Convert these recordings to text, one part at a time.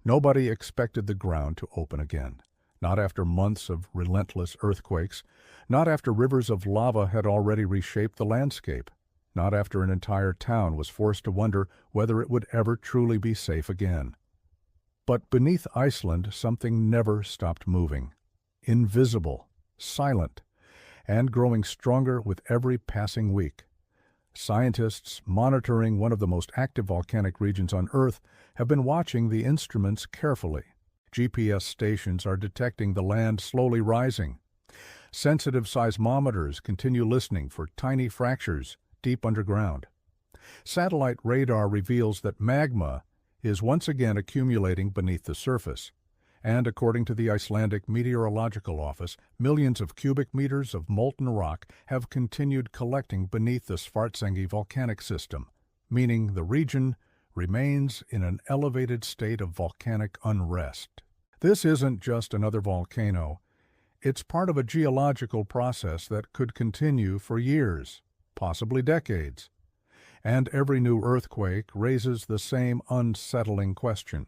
Nobody expected the ground to open again. Not after months of relentless earthquakes, not after rivers of lava had already reshaped the landscape, not after an entire town was forced to wonder whether it would ever truly be safe again. But beneath Iceland, something never stopped moving. Invisible, silent, and growing stronger with every passing week. Scientists monitoring one of the most active volcanic regions on Earth have been watching the instruments carefully. GPS stations are detecting the land slowly rising. Sensitive seismometers continue listening for tiny fractures deep underground. Satellite radar reveals that magma is once again accumulating beneath the surface. And according to the Icelandic Meteorological Office, millions of cubic meters of molten rock have continued collecting beneath the Svartsengi volcanic system, meaning the region remains in an elevated state of volcanic unrest. This isn't just another volcano. It's part of a geological process that could continue for years, possibly decades. And every new earthquake raises the same unsettling question.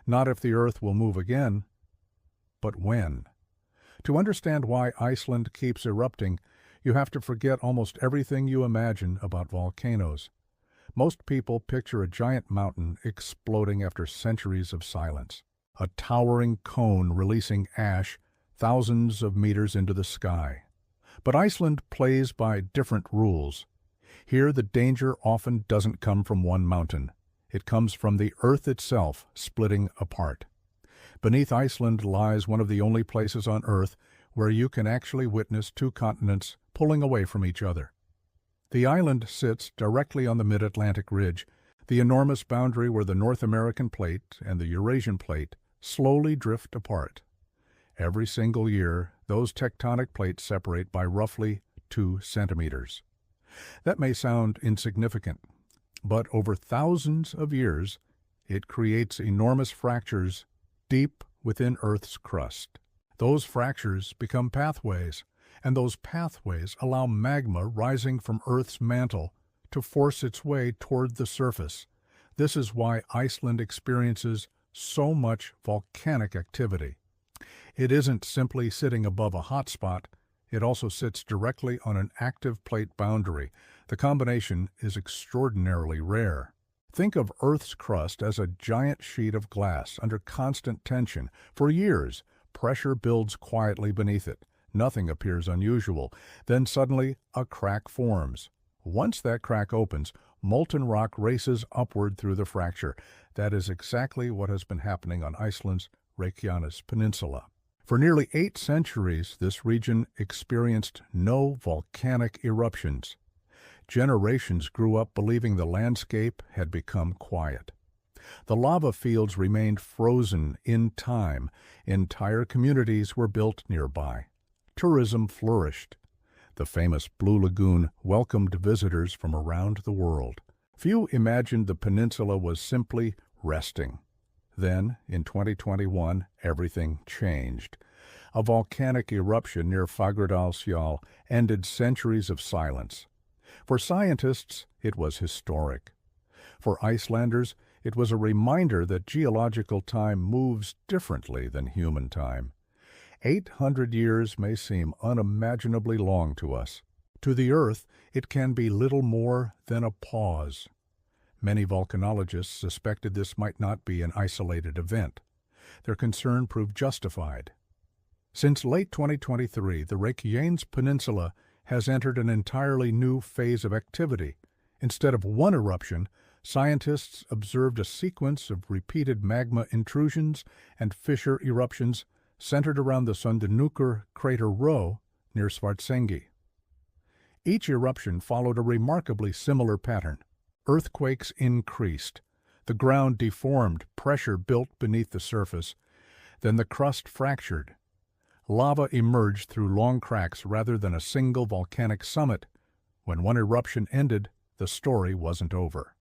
Not if the Earth will move again, but when. To understand why Iceland keeps erupting, you have to forget almost everything you imagine about volcanoes. Most people picture a giant mountain exploding after centuries of silence, a towering cone releasing ash thousands of meters into the sky. But Iceland plays by different rules. Here the danger often doesn't come from one mountain. It comes from the Earth itself splitting apart. Beneath Iceland lies one of the only places on Earth where you can actually witness two continents pulling away from each other. The island sits directly on the mid-Atlantic ridge, the enormous boundary where the North American plate and the Eurasian plate slowly drift apart. Every single year, those tectonic plates separate by roughly 2 centimeters. That may sound insignificant, but over thousands of years, it creates enormous fractures deep within Earth's crust. Those fractures become pathways, and those pathways allow magma rising from Earth's mantle to force its way toward the surface. This is why Iceland experiences so much volcanic activity. It isn't simply sitting above a hotspot, it also sits directly on an active plate boundary. The combination is extraordinarily rare. Think of Earth's crust as a giant sheet of glass under constant tension. For years, pressure builds quietly beneath it. Nothing appears unusual. Then suddenly, a crack forms. Once that crack opens, molten rock races upward through the fracture. That is exactly what has been happening on Iceland's Reykjanes Peninsula. For nearly 8 centuries, this region experienced no volcanic eruptions. Generations grew up believing the landscape had become quiet. The lava fields remained frozen in time. Entire communities were built nearby. Tourism flourished. The famous Blue Lagoon welcomed visitors from around the world. Few imagined the peninsula was simply resting. Then, in 2021, everything changed. A volcanic eruption near Fagradalsfjall ended centuries of silence. For scientists, it was historic. For Icelanders, it was a reminder that geological time moves differently than human time. 800 years may seem unimaginably long to us. To the Earth, it can be little more than a pause. Many volcanologists suspected this might not be an isolated event. Their concern proved justified. Since late 2023, the Reykjanes Peninsula has entered an entirely new phase of activity. Instead of one eruption, scientists observed a sequence of repeated magma intrusions and fissure eruptions centered around the Sundanukur crater Rho near Svartsengi. Each eruption followed a remarkably similar pattern. Earthquakes increased. The ground deformed, pressure built beneath the surface. Then the crust fractured. Lava emerged through long cracks rather than a single volcanic summit. When one eruption ended, the story wasn't over.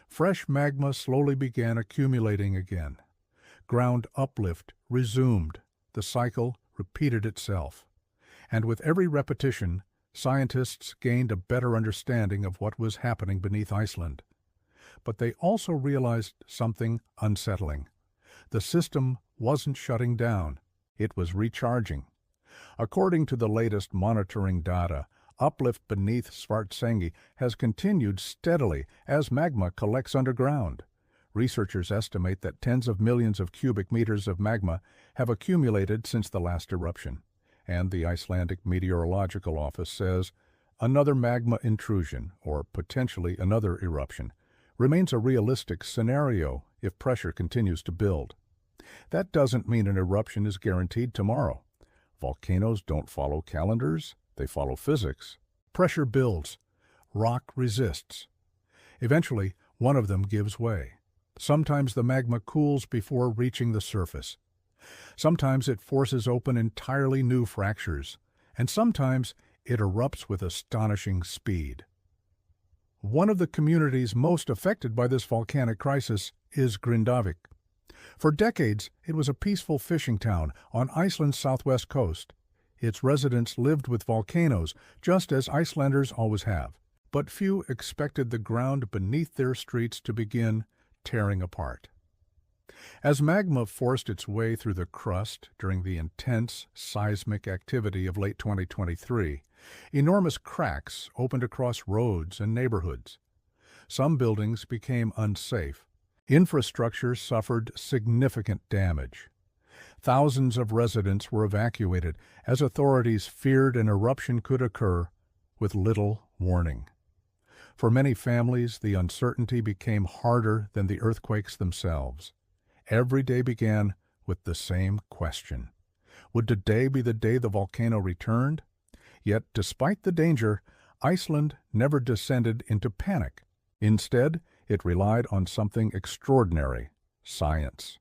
Fresh magma slowly began accumulating again. Ground uplift resumed. The cycle repeated itself. And with every repetition, scientists gained a better understanding of what was happening beneath Iceland. but they also realized something unsettling. The system wasn't shutting down. It was recharging. According to the latest monitoring data, uplift beneath Svartsengi has continued steadily as magma collects underground. Researchers estimate that tens of millions of cubic meters of magma have accumulated since the last eruption, and the Icelandic Meteorological Office says another magma intrusion, or potentially another eruption, remains a realistic scenario if pressure continues to build. That doesn't mean an eruption is guaranteed tomorrow. Volcanoes don't follow calendars, they follow physics. Pressure builds, rock resists. Eventually, one of them gives way. Sometimes the magma cools before reaching the surface. Sometimes it forces open entirely new fractures, and sometimes it erupts with astonishing speed. One of the communities most affected by this volcanic crisis is Grindavik. For decades, it was a peaceful fishing town on Iceland's southwest coast. Its residents lived with volcanoes, just as Icelanders always have. But few expected the ground beneath their streets to begin tearing apart. As magma forced its way through the crust during the intense seismic activity of late 2023, enormous cracks opened across roads and neighborhoods. Some buildings became unsafe. Infrastructure suffered significant damage. Thousands of residents were evacuated as authorities feared an eruption could occur with little warning. For many families, the uncertainty became harder than the earthquakes themselves. Every day began with the same question. Would today be the day the volcano returned? Yet, despite the danger, Iceland never descended into panic. Instead, it relied on something extraordinary: science.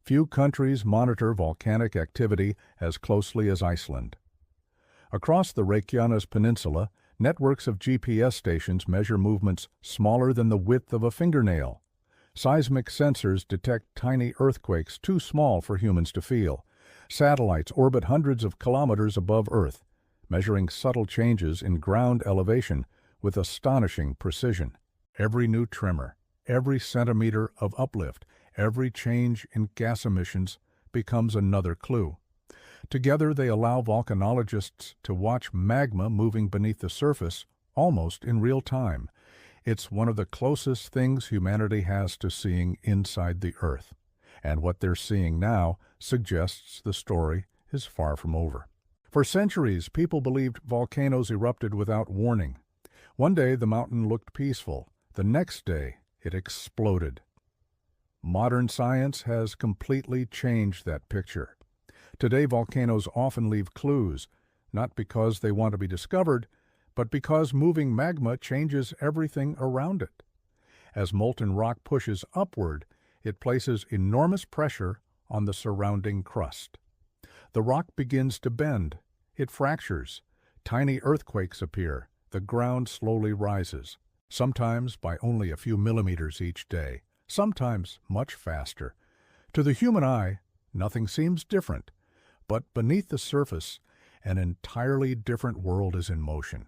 Few countries monitor volcanic activity as closely as Iceland. Across the Reykjanes Peninsula, networks of GPS stations measure movements smaller than the width of a fingernail. Seismic sensors detect tiny earthquakes too small for humans to feel. Satellites orbit hundreds of kilometers above Earth, measuring subtle changes in ground elevation with astonishing precision. Every new tremor, every centimeter of uplift, every change in gas emissions becomes another clue. Together they allow volcanologists to watch magma moving beneath the surface almost in real time. It's one of the closest things humanity has to seeing inside the Earth. And what they're seeing now suggests the story is far from over. For centuries, people believed volcanoes erupted without warning. One day the mountain looked peaceful. The next day it exploded. Modern science has completely changed that picture. Today volcanoes often leave clues, not because they want to be discovered, but because moving magma changes everything around it. As molten rock pushes upward, it places enormous pressure on the surrounding crust. The rock begins to bend. It fractures. Tiny earthquakes appear. The ground slowly rises, sometimes by only a few millimeters each day, sometimes much faster. To the human eye, nothing seems different, but beneath the surface, an entirely different world is in motion.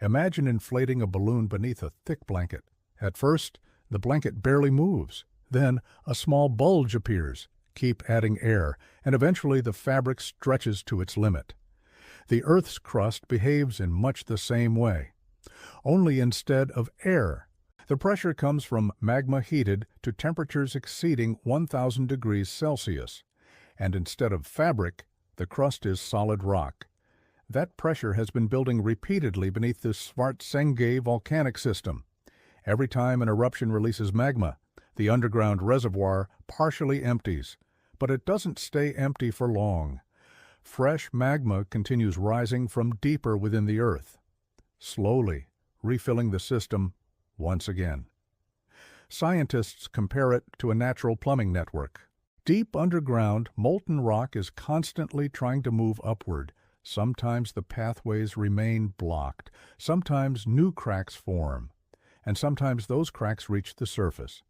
Imagine inflating a balloon beneath a thick blanket. At first, the blanket barely moves. Then, a small bulge appears. Keep adding air, and eventually the fabric stretches to its limit. The Earth's crust behaves in much the same way. Only instead of air, the pressure comes from magma heated to temperatures exceeding 1,000 degrees Celsius. And instead of fabric, the crust is solid rock. That pressure has been building repeatedly beneath the Svartsengi volcanic system. Every time an eruption releases magma, the underground reservoir partially empties, but it doesn't stay empty for long. Fresh magma continues rising from deeper within the Earth, slowly refilling the system once again. Scientists compare it to a natural plumbing network. Deep underground, molten rock is constantly trying to move upward. Sometimes the pathways remain blocked, sometimes new cracks form, and sometimes those cracks reach the surface.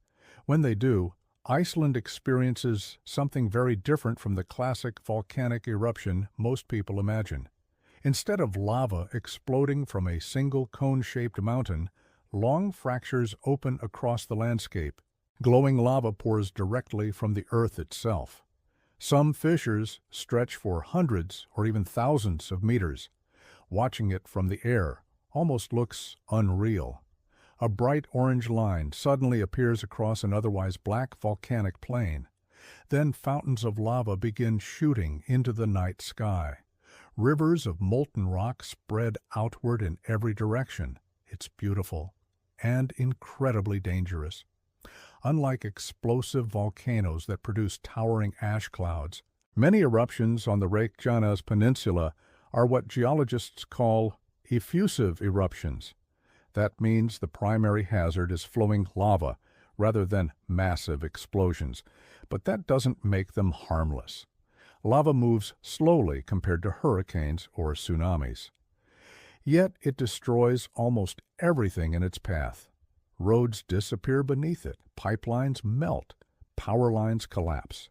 When they do, Iceland experiences something very different from the classic volcanic eruption most people imagine. Instead of lava exploding from a single cone-shaped mountain, Long fractures open across the landscape. Glowing lava pours directly from the earth itself. Some fissures stretch for hundreds or even thousands of meters. Watching it from the air almost looks unreal. A bright orange line suddenly appears across an otherwise black volcanic plain. Then fountains of lava begin shooting into the night sky. Rivers of molten rock spread outward in every direction. It's beautiful and incredibly dangerous. Unlike explosive volcanoes that produce towering ash clouds, many eruptions on the Reykjanes Peninsula are what geologists call effusive eruptions. That means the primary hazard is flowing lava rather than massive explosions, but that doesn't make them harmless. Lava moves slowly compared to hurricanes or tsunamis. Yet it destroys almost everything in its path. Roads disappear beneath it, pipelines melt, power lines collapse.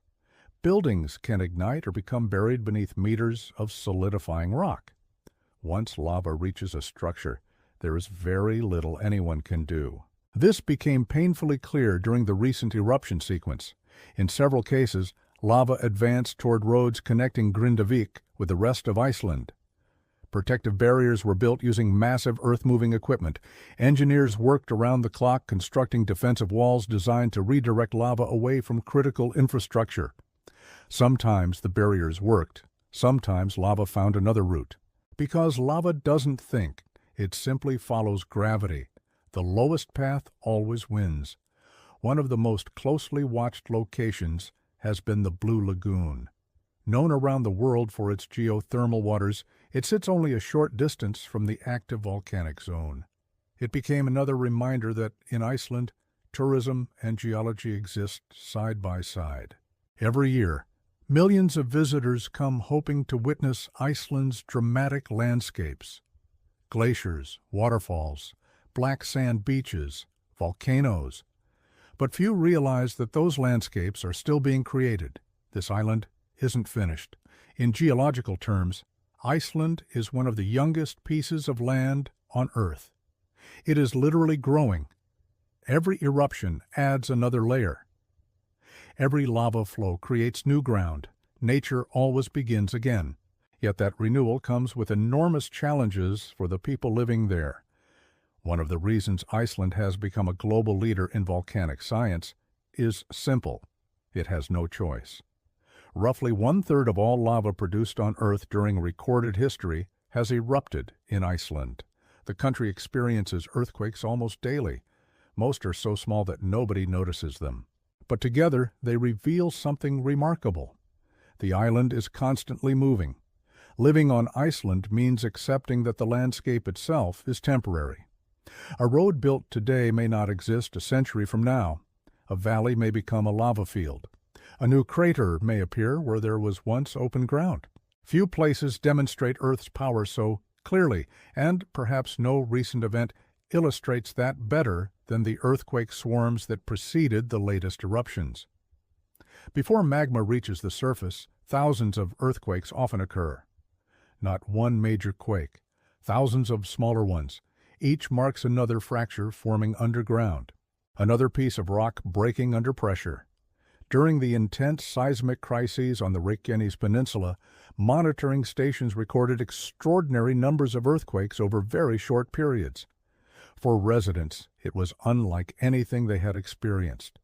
Buildings can ignite or become buried beneath meters of solidifying rock. Once lava reaches a structure, there is very little anyone can do. This became painfully clear during the recent eruption sequence. In several cases, lava advanced toward roads connecting Grindavik with the rest of Iceland. Protective barriers were built using massive earth-moving equipment. Engineers worked around the clock constructing defensive walls designed to redirect lava away from critical infrastructure. Sometimes the barriers worked. Sometimes lava found another route. Because lava doesn't think, it simply follows gravity. The lowest path always wins. One of the most closely watched locations has been the Blue Lagoon. Known around the world for its geothermal waters, it sits only a short distance from the active volcanic zone. It became another reminder that in Iceland, tourism and geology exist side by side. Every year, millions of visitors come hoping to witness Iceland's dramatic landscapes. Glaciers, waterfalls, black sand beaches, volcanoes. But few realize that those landscapes are still being created. This island isn't finished. In geological terms, Iceland is one of the youngest pieces of land on Earth. It is literally growing. Every eruption adds another layer. Every lava flow creates new ground. Nature always begins again. Yet that renewal comes with enormous challenges for the people living there. One of the reasons Iceland has become a global leader in volcanic science is simple. It has no choice. Roughly one-third of all lava produced on Earth during recorded history has erupted in Iceland. The country experiences earthquakes almost daily. Most are so small that nobody notices them. But together, they reveal something remarkable. The island is constantly moving. Living on Iceland means accepting that the landscape itself is temporary. A road built today may not exist a century from now. A valley may become a lava field. A new crater may appear where there was once open ground. Few places demonstrate Earth's power so clearly, and perhaps no recent event illustrates that better than the earthquake swarms that preceded the latest eruptions. Before magma reaches the surface, thousands of earthquakes often occur. Not one major quake, thousands of smaller ones. Each marks another fracture forming underground, another piece of rock breaking under pressure. During the intense seismic crises on the Reykjanes Peninsula, monitoring stations recorded extraordinary numbers of earthquakes over very short periods. For residents, it was unlike anything they had experienced.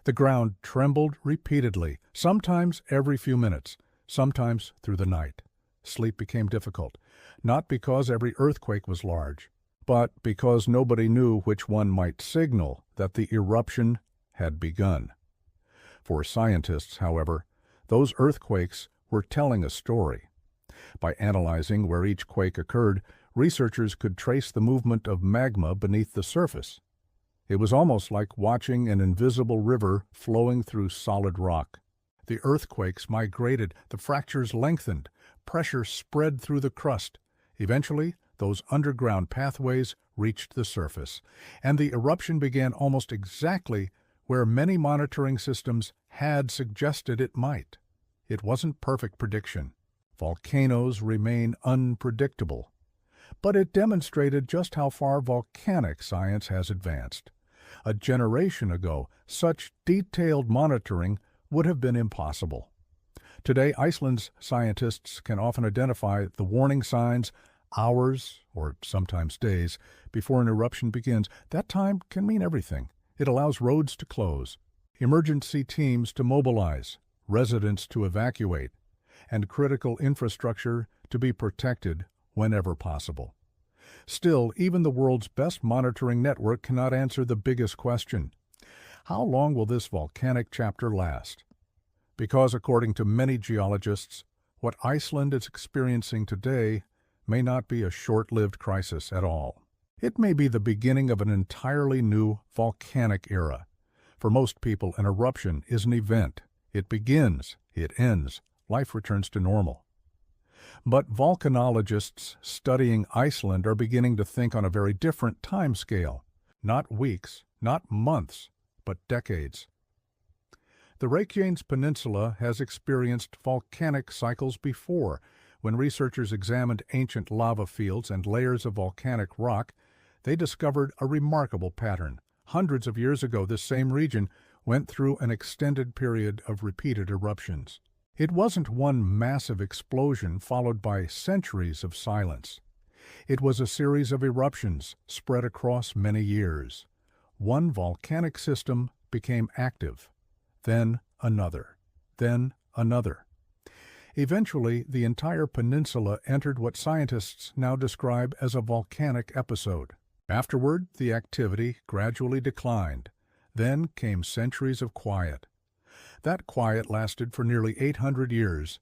The ground trembled repeatedly, sometimes every few minutes, sometimes through the night. Sleep became difficult, not because every earthquake was large, but because nobody knew which one might signal that the eruption had begun. For scientists, however, those earthquakes were telling a story. By analyzing where each quake occurred, researchers could trace the movement of magma beneath the surface. It was almost like watching an invisible river flowing through solid rock. The earthquakes migrated, the fractures lengthened, pressure spread through the crust. Eventually, those underground pathways reached the surface, and the eruption began almost exactly where many monitoring systems had suggested it might. It wasn't perfect prediction. Volcanoes remain unpredictable. But it demonstrated just how far volcanic science has advanced. A generation ago, such detailed monitoring would have been impossible. Today, Iceland's scientists can often identify the warning signs hours, or sometimes days, before an eruption begins. That time can mean everything. It allows roads to close, emergency teams to mobilize, residents to evacuate, and critical infrastructure to be protected whenever possible. Still, even the world's best monitoring network cannot answer the biggest question. How long will this volcanic chapter last? Because according to many geologists, what Iceland is experiencing today may not be a short-lived crisis at all. It may be the beginning of an entirely new volcanic era. For most people, an eruption is an event. It begins, it ends, life returns to normal. But volcanologists studying Iceland are beginning to think on a very different time scale. Not weeks, not months, but decades. The Reykjanes Peninsula has experienced volcanic cycles before. When researchers examined ancient lava fields and layers of volcanic rock, they discovered a remarkable pattern. Hundreds of years ago, this same region went through an extended period of repeated eruptions. It wasn't one massive explosion followed by centuries of silence. It was a series of eruptions spread across many years. One volcanic system became active, then another, then another. Eventually, the entire peninsula entered what scientists now describe as a volcanic episode. Afterward, the activity gradually declined. Then came centuries of quiet. That quiet lasted for nearly 800 years,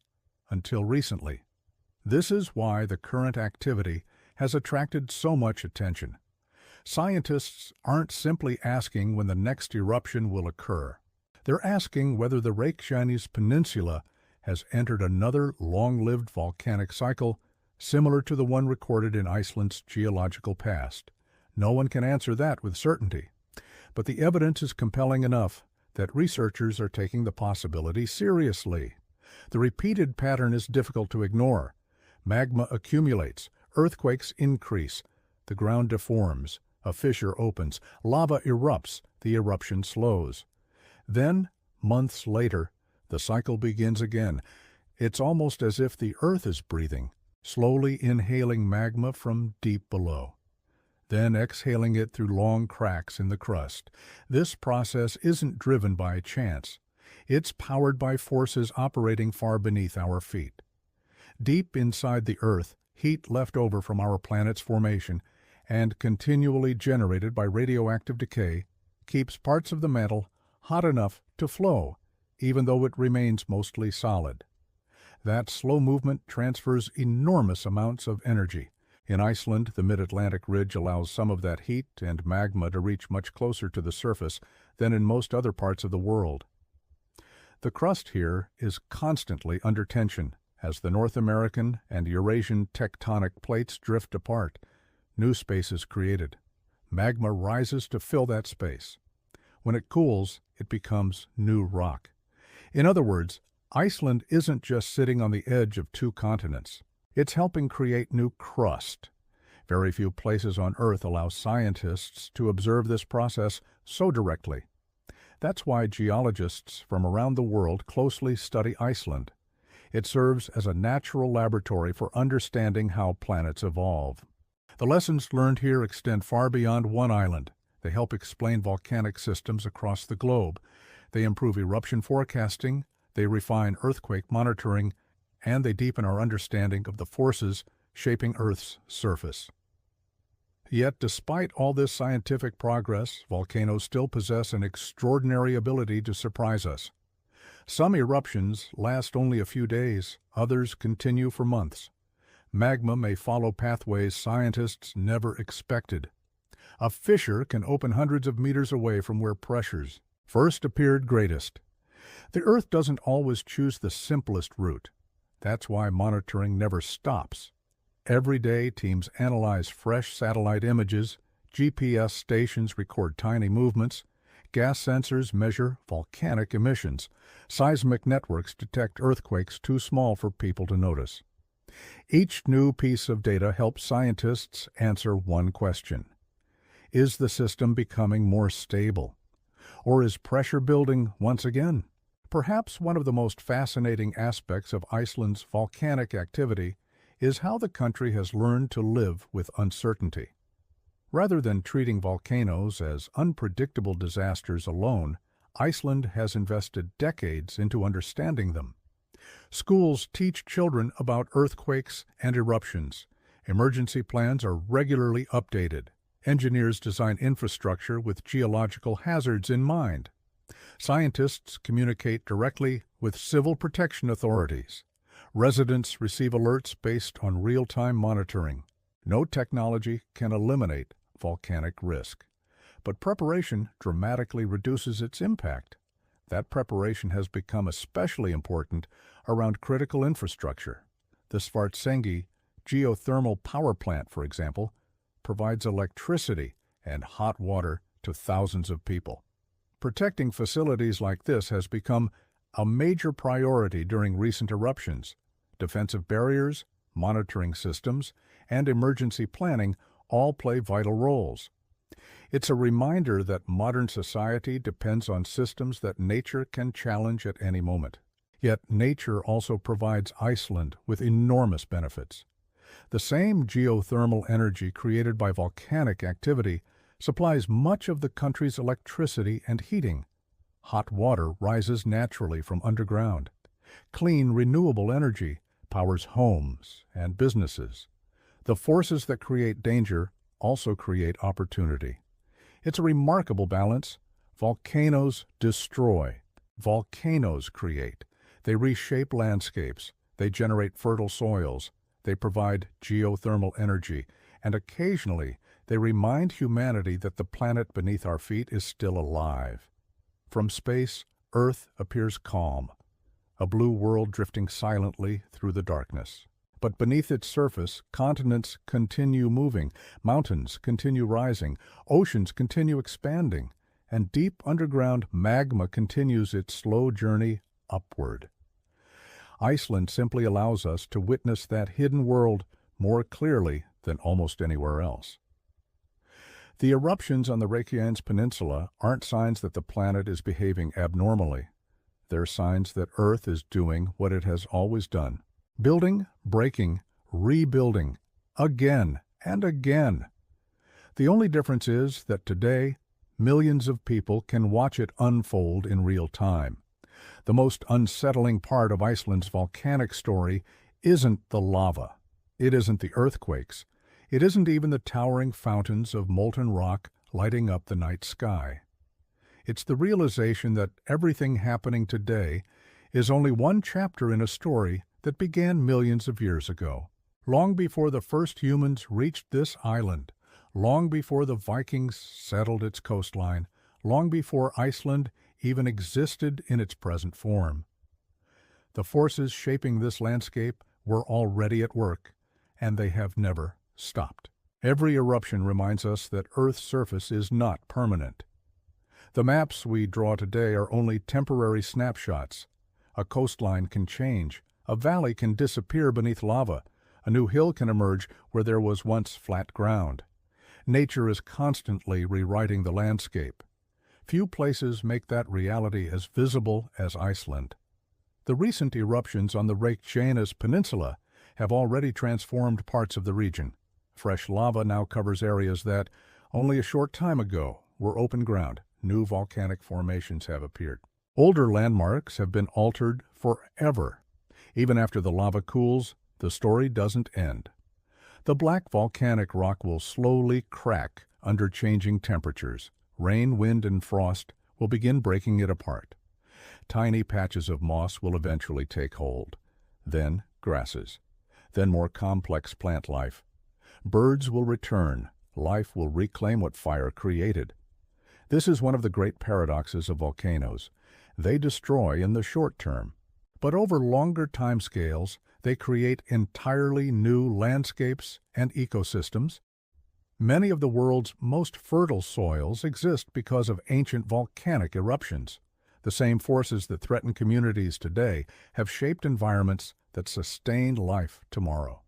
until recently. This is why the current activity has attracted so much attention. Scientists aren't simply asking when the next eruption will occur. They're asking whether the Reykjanes Peninsula has entered another long-lived volcanic cycle similar to the one recorded in Iceland's geological past. No one can answer that with certainty, but the evidence is compelling enough that researchers are taking the possibility seriously. The repeated pattern is difficult to ignore. Magma accumulates, earthquakes increase, the ground deforms, a fissure opens, lava erupts, the eruption slows. Then, months later, the cycle begins again. It's almost as if the earth is breathing, slowly inhaling magma from deep below, then exhaling it through long cracks in the crust. This process isn't driven by chance. It's powered by forces operating far beneath our feet. Deep inside the earth, heat left over from our planet's formation and continually generated by radioactive decay keeps parts of the mantle hot enough to flow, even though it remains mostly solid. That slow movement transfers enormous amounts of energy. In Iceland, the mid-Atlantic ridge allows some of that heat and magma to reach much closer to the surface than in most other parts of the world. The crust here is constantly under tension as the North American and Eurasian tectonic plates drift apart. New space is created. Magma rises to fill that space. When it cools, it becomes new rock. In other words, Iceland isn't just sitting on the edge of two continents. It's helping create new crust. Very few places on Earth allow scientists to observe this process so directly. That's why geologists from around the world closely study Iceland. It serves as a natural laboratory for understanding how planets evolve. The lessons learned here extend far beyond one island. They help explain volcanic systems across the globe. They improve eruption forecasting, they refine earthquake monitoring, and they deepen our understanding of the forces shaping Earth's surface. Yet, despite all this scientific progress, volcanoes still possess an extraordinary ability to surprise us. Some eruptions last only a few days, others continue for months. Magma may follow pathways scientists never expected. A fissure can open hundreds of meters away from where pressures first appeared greatest. The Earth doesn't always choose the simplest route. That's why monitoring never stops. Every day, teams analyze fresh satellite images, GPS stations record tiny movements, gas sensors measure volcanic emissions, seismic networks detect earthquakes too small for people to notice. Each new piece of data helps scientists answer one question. Is the system becoming more stable? Or is pressure building once again? Perhaps one of the most fascinating aspects of Iceland's volcanic activity is how the country has learned to live with uncertainty. Rather than treating volcanoes as unpredictable disasters alone, Iceland has invested decades into understanding them. Schools teach children about earthquakes and eruptions. Emergency plans are regularly updated. Engineers design infrastructure with geological hazards in mind. Scientists communicate directly with civil protection authorities. Residents receive alerts based on real-time monitoring. No technology can eliminate volcanic risk, but preparation dramatically reduces its impact. That preparation has become especially important around critical infrastructure. The Svartsengi geothermal power plant, for example, provides electricity and hot water to thousands of people. Protecting facilities like this has become a major priority during recent eruptions. Defensive barriers, monitoring systems, and emergency planning all play vital roles. It's a reminder that modern society depends on systems that nature can challenge at any moment. Yet nature also provides Iceland with enormous benefits. The same geothermal energy created by volcanic activity supplies much of the country's electricity and heating. Hot water rises naturally from underground. Clean, renewable energy powers homes and businesses. The forces that create danger also create opportunity. It's a remarkable balance. Volcanoes destroy. Volcanoes create. They reshape landscapes. They generate fertile soils. They provide geothermal energy. And occasionally, they remind humanity that the planet beneath our feet is still alive. From space, Earth appears calm, a blue world drifting silently through the darkness. But beneath its surface, continents continue moving, mountains continue rising, oceans continue expanding, and deep underground magma continues its slow journey upward. Iceland simply allows us to witness that hidden world more clearly than almost anywhere else. The eruptions on the Reykjanes Peninsula aren't signs that the planet is behaving abnormally. They're signs that Earth is doing what it has always done. Building, breaking, rebuilding, again and again. The only difference is that today, millions of people can watch it unfold in real time. The most unsettling part of Iceland's volcanic story isn't the lava. It isn't the earthquakes. It isn't even the towering fountains of molten rock lighting up the night sky. It's the realization that everything happening today is only one chapter in a story that began millions of years ago. Long before the first humans reached this island, long before the Vikings settled its coastline, long before Iceland even existed in its present form. The forces shaping this landscape were already at work, and they have never stopped. Every eruption reminds us that Earth's surface is not permanent. The maps we draw today are only temporary snapshots. A coastline can change. A valley can disappear beneath lava. A new hill can emerge where there was once flat ground. Nature is constantly rewriting the landscape. Few places make that reality as visible as Iceland. The recent eruptions on the Reykjanes Peninsula have already transformed parts of the region. Fresh lava now covers areas that, only a short time ago, were open ground. New volcanic formations have appeared. Older landmarks have been altered forever. Even after the lava cools, the story doesn't end. The black volcanic rock will slowly crack under changing temperatures. Rain, wind, and frost will begin breaking it apart. Tiny patches of moss will eventually take hold. Then grasses. Then more complex plant life. Birds will return. Life will reclaim what fire created. This is one of the great paradoxes of volcanoes. They destroy in the short term, but over longer timescales, they create entirely new landscapes and ecosystems. Many of the world's most fertile soils exist because of ancient volcanic eruptions. The same forces that threaten communities today have shaped environments that sustain life tomorrow.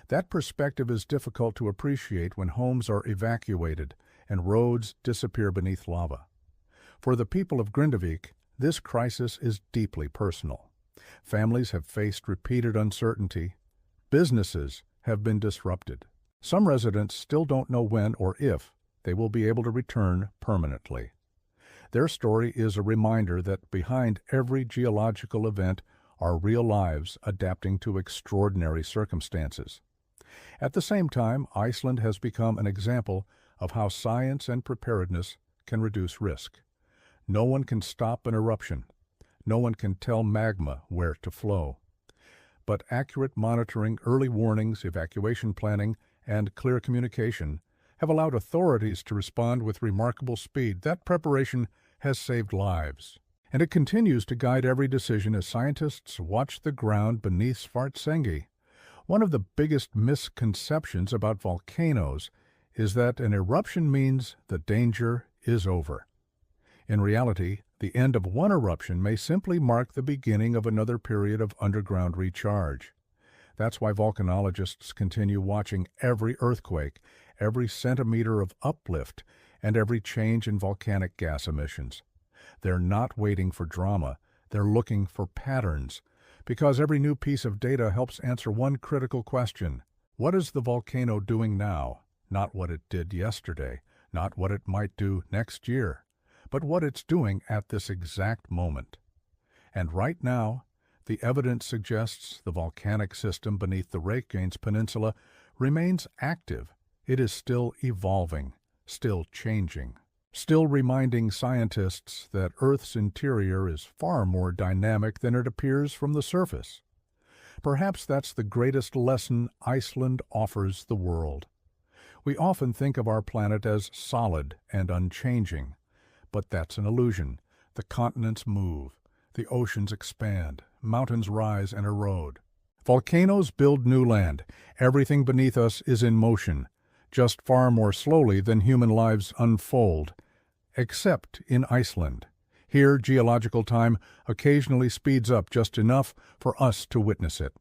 That perspective is difficult to appreciate when homes are evacuated and roads disappear beneath lava. For the people of Grindavik, this crisis is deeply personal. Families have faced repeated uncertainty. Businesses have been disrupted. Some residents still don't know when or if they will be able to return permanently. Their story is a reminder that behind every geological event are real lives adapting to extraordinary circumstances. At the same time, Iceland has become an example of how science and preparedness can reduce risk. No one can stop an eruption. No one can tell magma where to flow. But accurate monitoring, early warnings, evacuation planning, and clear communication have allowed authorities to respond with remarkable speed. That preparation has saved lives. And it continues to guide every decision as scientists watch the ground beneath Svartsengi. One of the biggest misconceptions about volcanoes is that an eruption means the danger is over. In reality, the end of one eruption may simply mark the beginning of another period of underground recharge. That's why volcanologists continue watching every earthquake, every centimeter of uplift, and every change in volcanic gas emissions. They're not waiting for drama, they're looking for patterns, because every new piece of data helps answer one critical question. What is the volcano doing now? Not what it did yesterday, not what it might do next year, but what it's doing at this exact moment. And right now, the evidence suggests the volcanic system beneath the Reykjanes Peninsula remains active. It is still evolving, still changing, still reminding scientists that Earth's interior is far more dynamic than it appears from the surface. Perhaps that's the greatest lesson Iceland offers the world. We often think of our planet as solid and unchanging, but that's an illusion. The continents move, the oceans expand, mountains rise and erode. Volcanoes build new land. Everything beneath us is in motion, just far more slowly than human lives unfold, except in Iceland. Here, geological time occasionally speeds up just enough for us to witness it.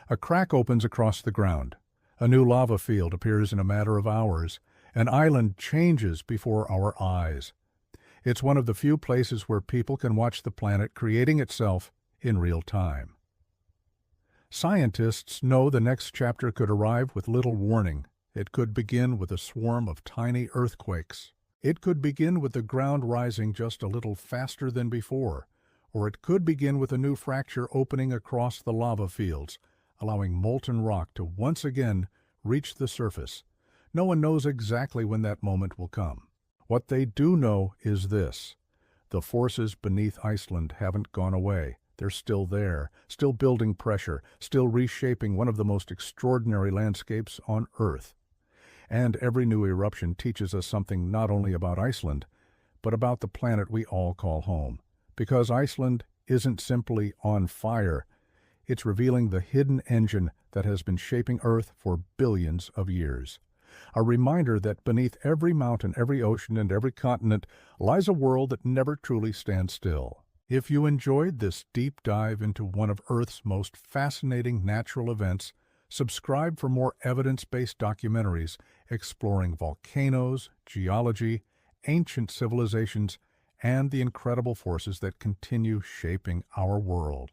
A crack opens across the ground. A new lava field appears in a matter of hours. An island changes before our eyes. It's one of the few places where people can watch the planet creating itself in real time. Scientists know the next chapter could arrive with little warning. It could begin with a swarm of tiny earthquakes. It could begin with the ground rising just a little faster than before, or it could begin with a new fracture opening across the lava fields, allowing molten rock to once again reach the surface. No one knows exactly when that moment will come. What they do know is this: the forces beneath Iceland haven't gone away. They're still there, still building pressure, still reshaping one of the most extraordinary landscapes on Earth. And every new eruption teaches us something not only about Iceland, but about the planet we all call home. Because Iceland isn't simply on fire, it's revealing the hidden engine that has been shaping Earth for billions of years. A reminder that beneath every mountain, every ocean, and every continent lies a world that never truly stands still. If you enjoyed this deep dive into one of Earth's most fascinating natural events, subscribe for more evidence-based documentaries exploring volcanoes, geology, ancient civilizations, and the incredible forces that continue shaping our world.